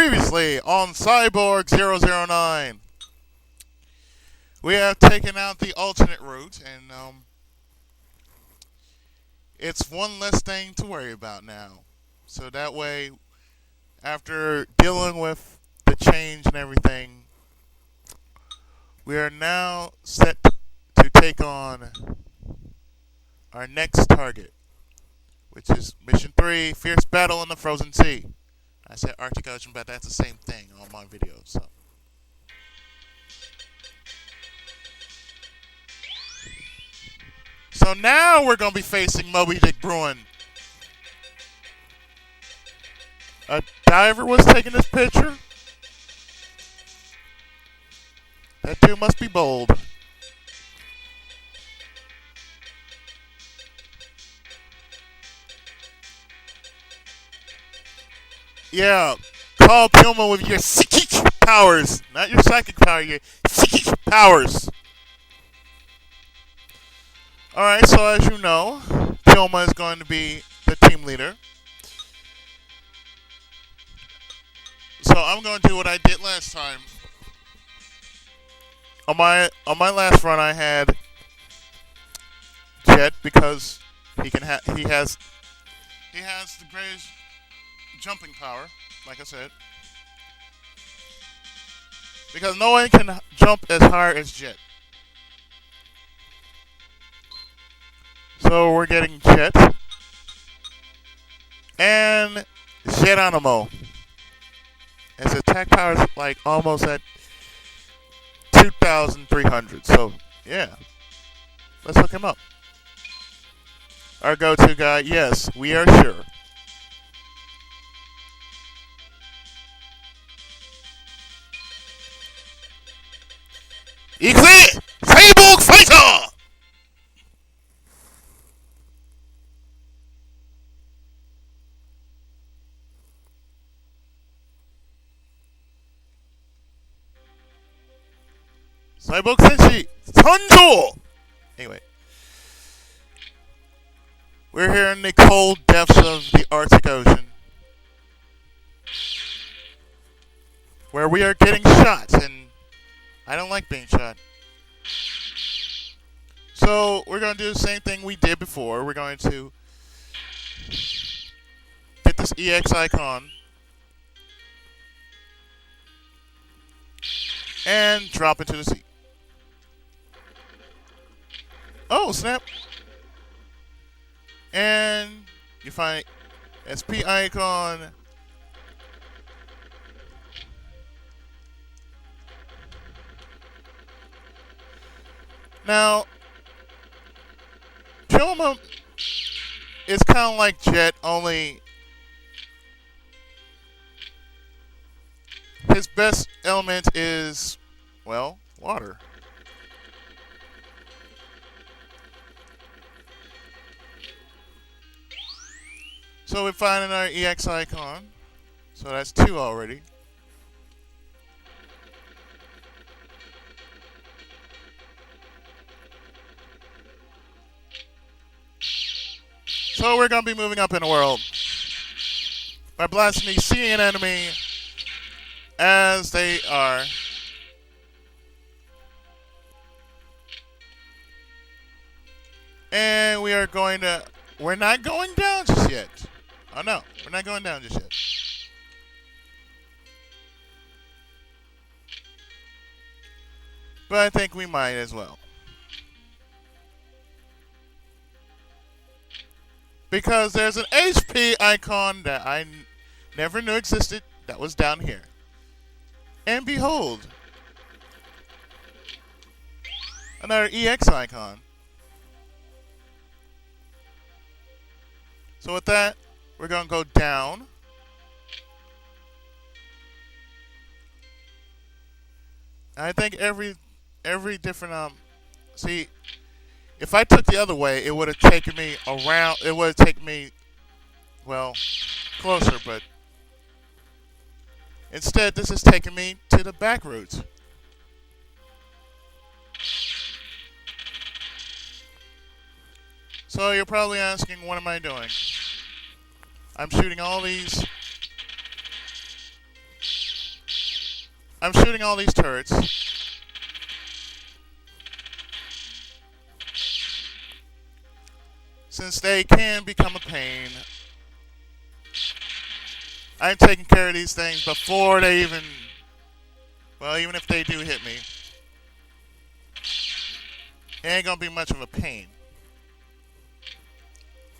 Previously on Cyborg 009, we have taken out the alternate route, and it's one less thing to worry about now. So that way, after dealing with the change and everything, we are now set to take on our next target, which is Mission 3, Fierce Battle in the Frozen Sea. I said Arctic Ocean, but that's the same thing on my videos. So now we're going to be facing Moby Dick Bruin. A diver was taking this picture. That dude must be bold. Yeah, call Puma with your psychic powers. Not your psychic power, your psychic powers. Alright, so as you know, Puma is going to be the team leader. So I'm going to do what I did last time. On my last run, I had Jet because he has the greatest jumping power, like I said, because no one can jump as high as Jet. So we're getting Jet and Geronimo. His attack power is like almost at 2,300. So yeah, let's hook him up. Our go-to guy, yes, we are sure. Eclair! Cyborg Fighter! Cyborg Senshi! Sanjo! Anyway. We're here in the cold depths of the Arctic Ocean, where we are getting shot, and I don't like being shot. So we're going to do the same thing we did before. We're going to get this EX icon and drop into the sea. Oh, snap. And you find SP icon. Now, Puma is kind of like Jet, only his best element is, well, water. So we find another EX icon. So that's 2 already. So we're going to be moving up in the world by blasting the sea and enemy as they are. And we are going to... We're not going down just yet. Oh no, we're not going down just yet. But I think we might as well. Because there's an HP icon that I never knew existed that was down here. And behold, another EX icon. So with that, we're going to go down. I think every different see, if I took the other way, it would have taken me around. It would have taken me, well, closer, but instead, this is taking me to the back route. So you're probably asking, what am I doing? I'm shooting all these I'm shooting all these turrets. Since they can become a pain, I'm taking care of these things before they even... Well, even if they do hit me, it ain't gonna be much of a pain.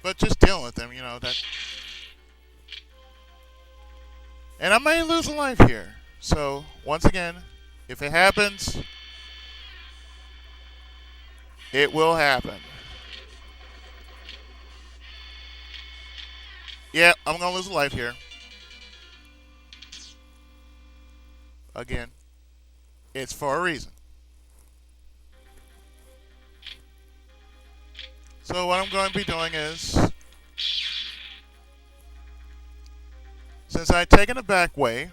But just dealing with them, you know, that... And I may lose a life here. So, once again, if it happens, it will happen. Yeah, I'm gonna lose a life here. Again, it's for a reason. So what I'm going to be doing is, since I've taken a back way,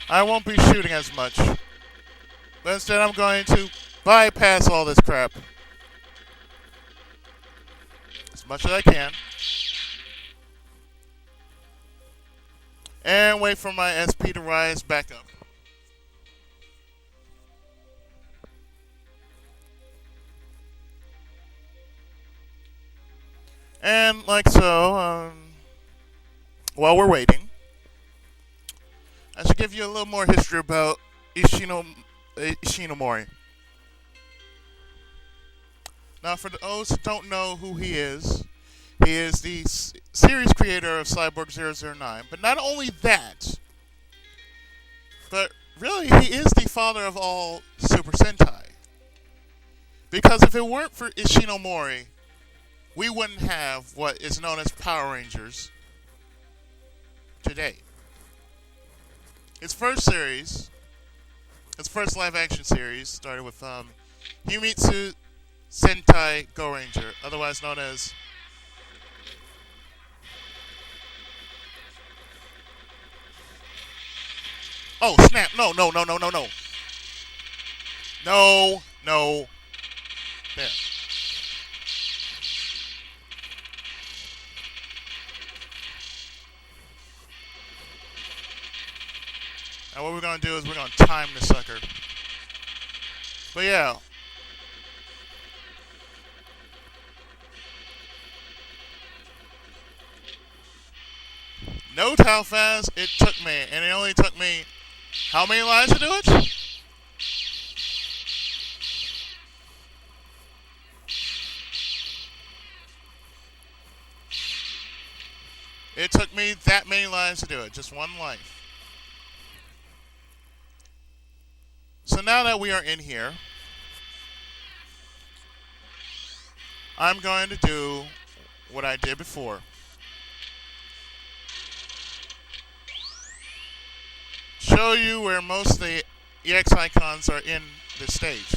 I won't be shooting as much. But instead I'm going to bypass all this crap as much as I can. And wait for my SP to rise back up. And like so, while we're waiting, I should give you a little more history about Ishinomori. Now, for those who don't know who he is the series creator of Cyborg 009. But not only that, but really he is the father of all Super Sentai. Because if it weren't for Ishinomori, we wouldn't have what is known as Power Rangers today. Its first live action series, started with Himitsu Sentai Go Ranger, otherwise known as Oh, snap. No. No. There. Now what we're going to do is we're going to time the sucker. But yeah. Note how fast it took me. And it only took me how many lives to do it? It took me that many lives to do it. Just one life. So now that we are in here, I'm going to do what I did before. Show you where most of the EX icons are in the stage.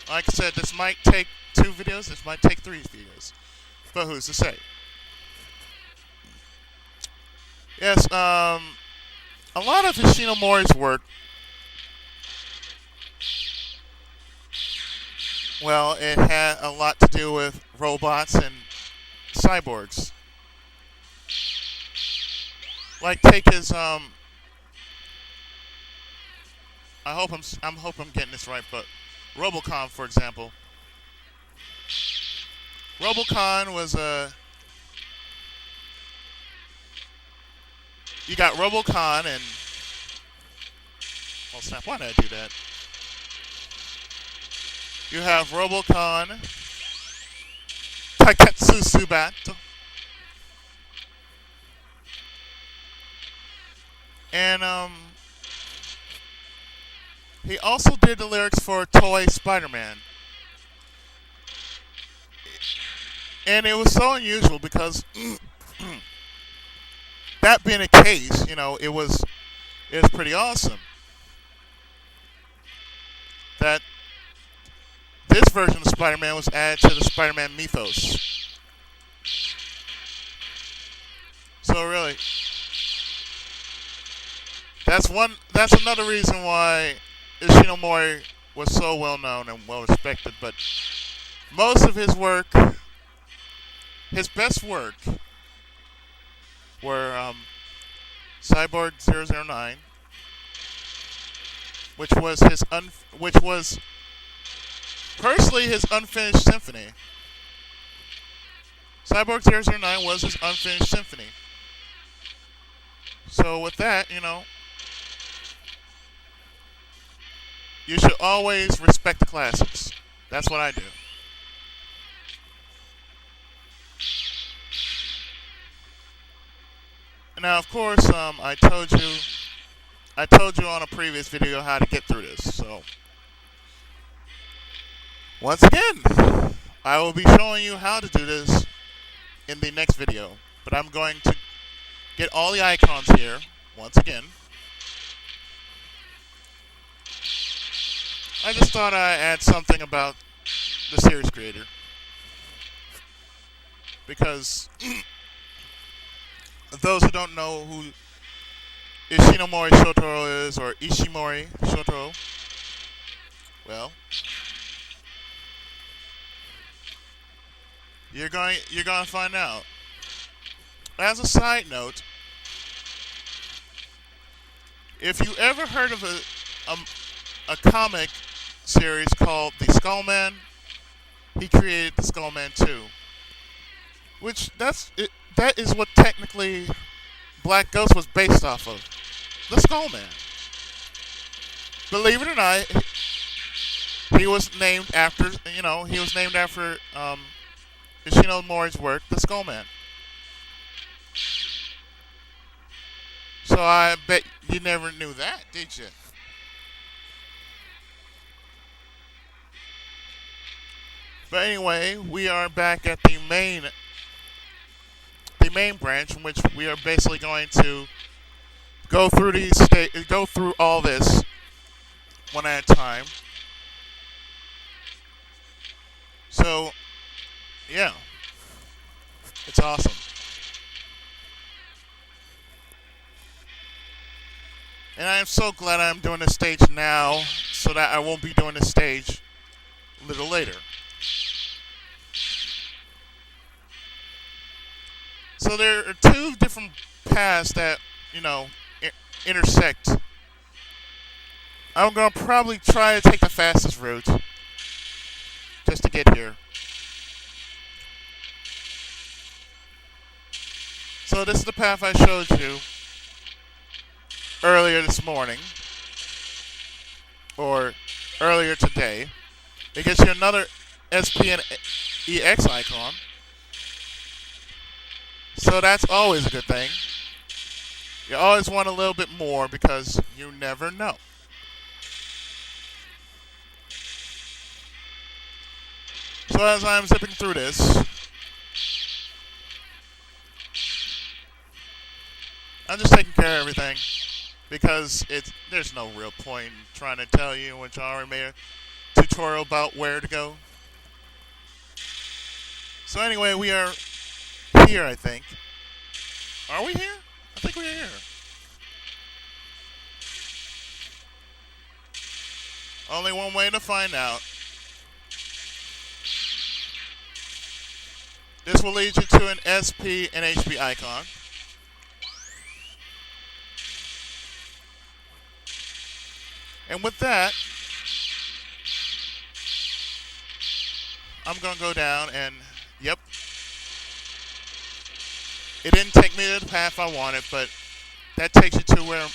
Like I said, this might take 2 videos, this might take 3 videos. But who's to say? Yes, a lot of Ishinomori's work, well, it had a lot to do with robots and cyborgs. Like take his I hope I'm getting this right, but Robocon, for example. Robocon was you got Robocon and oh snap, why did I do that? You have Robocon, Taiketsu Subato, and he also did the lyrics for Toei Spider-Man. And it was so unusual because that being the case, you know, it was pretty awesome that this version of Spider-Man was added to the Spider-Man mythos. So really, that's another reason why Ishinomori was so well known and well respected, but most of his work, his best work, were Cyborg 009, which was personally his unfinished symphony. Cyborg 009 was his unfinished symphony. So with that, you should always respect the classics. That's what I do. Now, of course, I told you on a previous video how to get through this. So, once again, I will be showing you how to do this in the next video. But I'm going to get all the icons here once again. I just thought I'd add something about the series creator, because those who don't know who Ishinomori Shotaro is, or Ishimori Shotaro, well, you're going to find out. As a side note, if you ever heard of a comic series called The Skullman, he created the Skullman 2, which that is what technically Black Ghost was based off of. The Skullman. Believe it or not, he was named after Ishinomori's work, The Skullman. So I bet you never knew that, did you? But anyway, we are back at the main branch, in which we are basically going to go through all this one at a time. So, yeah, it's awesome. And I am so glad I'm doing this stage now, so that I won't be doing this stage a little later. So there are two different paths that, intersect. I'm going to probably try to take the fastest route just to get here. So this is the path I showed you earlier this morning, or earlier today. It gets you another SP and EX icon. So that's always a good thing. You always want a little bit more, because you never know. So as I'm zipping through this, I'm just taking care of everything, because there's no real point in trying to tell you, which I already made a tutorial about where to go. So anyway, we are here, I think. Are we here? I think we're here. Only one way to find out. This will lead you to an SP and HP icon. And with that, I'm going to go down and, yep. It didn't take me to the path I wanted, but that takes you to where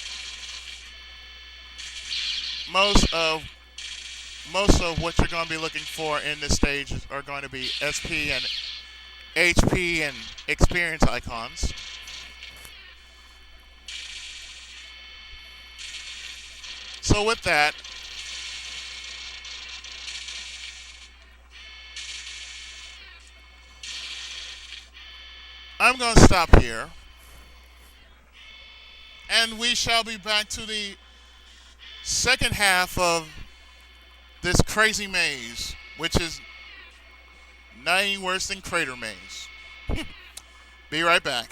most of what you're going to be looking for in this stage are going to be SP and HP and experience icons. So with that, I'm going to stop here, and we shall be back to the second half of this crazy maze, which is not any worse than Crater Maze. Be right back.